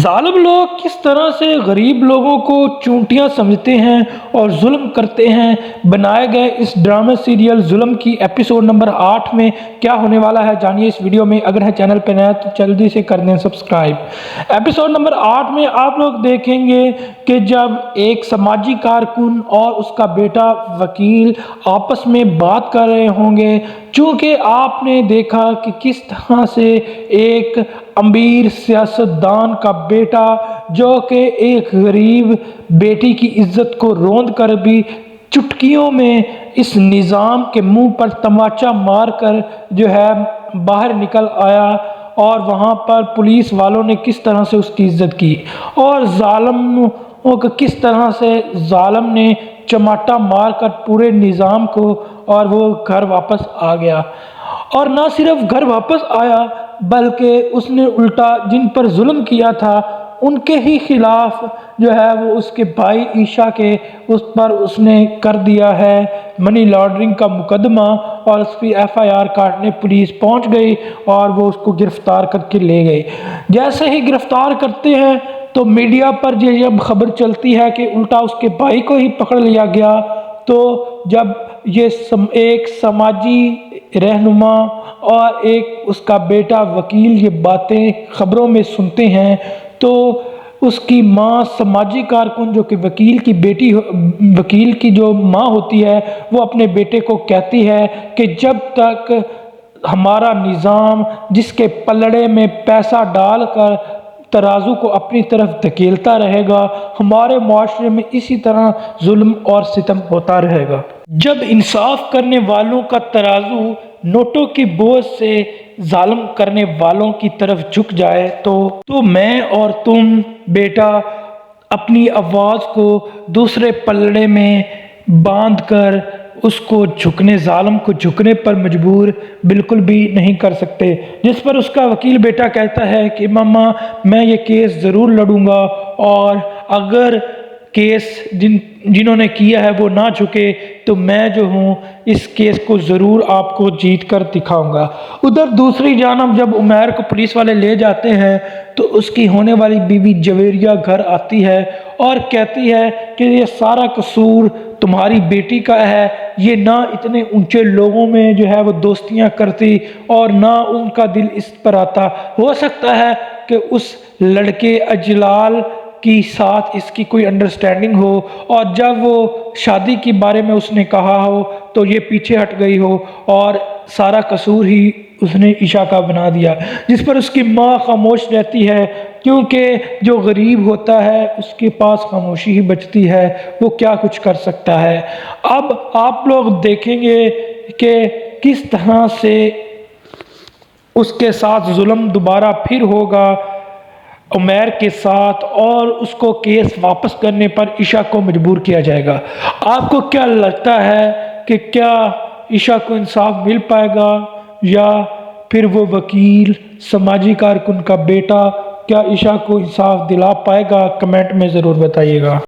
ظالم لوگ کس طرح سے غریب لوگوں کو چونٹیاں سمجھتے ہیں اور ظلم کرتے ہیں۔ بنائے گئے اس ڈرامہ سیریل ظلم کی ایپیسوڈ نمبر 8 میں کیا ہونے والا ہے جانیے اس ویڈیو میں۔ اگر ہے چینل پہ نیا تو جلدی سے کر دیں سبسکرائب۔ ایپیسوڈ نمبر 8 میں آپ لوگ دیکھیں گے کہ جب ایک سماجی کارکن اور اس کا بیٹا وکیل آپس میں بات کر رہے ہوں گے، چونکہ آپ نے دیکھا کہ کس طرح سے ایک امیر سیاستدان کا بیٹا جو کہ ایک غریب بیٹی کی عزت کو روند کر بھی چٹکیوں میں اس نظام کے منہ پر تماچا مار کر جو ہے باہر نکل آیا، اور وہاں پر پولیس والوں نے کس طرح سے اس کی عزت کی، اور ظالموں کو کس طرح سے ظالم نے چماٹا مار کر پورے نظام کو، اور وہ گھر واپس آ گیا۔ اور نہ صرف گھر واپس آیا بلکہ اس نے الٹا جن پر ظلم کیا تھا ان کے ہی خلاف جو ہے وہ اس کے بھائی عیشا کے اس پر اس نے کر دیا ہے منی لانڈرنگ کا مقدمہ، اور اس کی FIR کاٹنے پولیس پہنچ گئی اور وہ اس کو گرفتار کر کے لے گئے۔ جیسے ہی گرفتار کرتے ہیں تو میڈیا پر جب خبر چلتی ہے کہ الٹا اس کے بھائی کو ہی پکڑ لیا گیا، تو جب یہ ایک سماجی رہنما اور ایک اس کا بیٹا وکیل یہ باتیں خبروں میں سنتے ہیں، تو اس کی ماں سماجی کارکن جو کہ وکیل کی جو ماں ہوتی ہے، وہ اپنے بیٹے کو کہتی ہے کہ جب تک ہمارا نظام جس کے پلڑے میں پیسہ ڈال کر ترازو کو اپنی طرف دھکیلتا رہے گا، ہمارے معاشرے میں اسی طرح ظلم اور ستم ہوتا رہے گا۔ جب انصاف کرنے والوں کا ترازو نوٹوں کی بوجھ سے ظالم کرنے والوں کی طرف جھک جائے تو میں اور تم بیٹا اپنی آواز کو دوسرے پلڑے میں باندھ کر اس کو جھکنے، ظالم کو جھکنے پر مجبور بالکل بھی نہیں کر سکتے۔ جس پر اس کا وکیل بیٹا کہتا ہے کہ ماما میں یہ کیس ضرور لڑوں گا، اور اگر کیس جنہوں نے کیا ہے وہ نہ جھکے تو میں جو ہوں اس کیس کو ضرور آپ کو جیت کر دکھاؤں گا۔ ادھر دوسری جانب جب عمیر کو پولیس والے لے جاتے ہیں تو اس کی ہونے والی بیوی جویریہ گھر آتی ہے اور کہتی ہے کہ یہ سارا قصور تمہاری بیٹی کا ہے، یہ نہ اتنے اونچے لوگوں میں جو ہے وہ دوستیاں کرتی اور نہ ان کا دل اس پر آتا۔ ہو سکتا ہے کہ اس لڑکے اجلال کی ساتھ اس کی کوئی انڈرسٹینڈنگ ہو، اور جب وہ شادی کے بارے میں اس نے کہا ہو تو یہ پیچھے ہٹ گئی ہو، اور سارا قصور ہی اس نے عیشا کا بنا دیا۔ جس پر اس کی ماں خاموش رہتی ہے، کیونکہ جو غریب ہوتا ہے اس کے پاس خاموشی ہی بچتی ہے، وہ کیا کچھ کر سکتا ہے۔ اب آپ لوگ دیکھیں گے کہ کس طرح سے اس کے ساتھ ظلم دوبارہ پھر ہوگا عمیر کے ساتھ، اور اس کو کیس واپس کرنے پر عیشا کو مجبور کیا جائے گا۔ آپ کو کیا لگتا ہے کہ کیا عیشا کو انصاف مل پائے گا، یا پھر وہ وکیل سماجی کارکن کا بیٹا کیا عیشا کو انصاف دلا پائے گا؟ کمنٹ میں ضرور بتائیے گا۔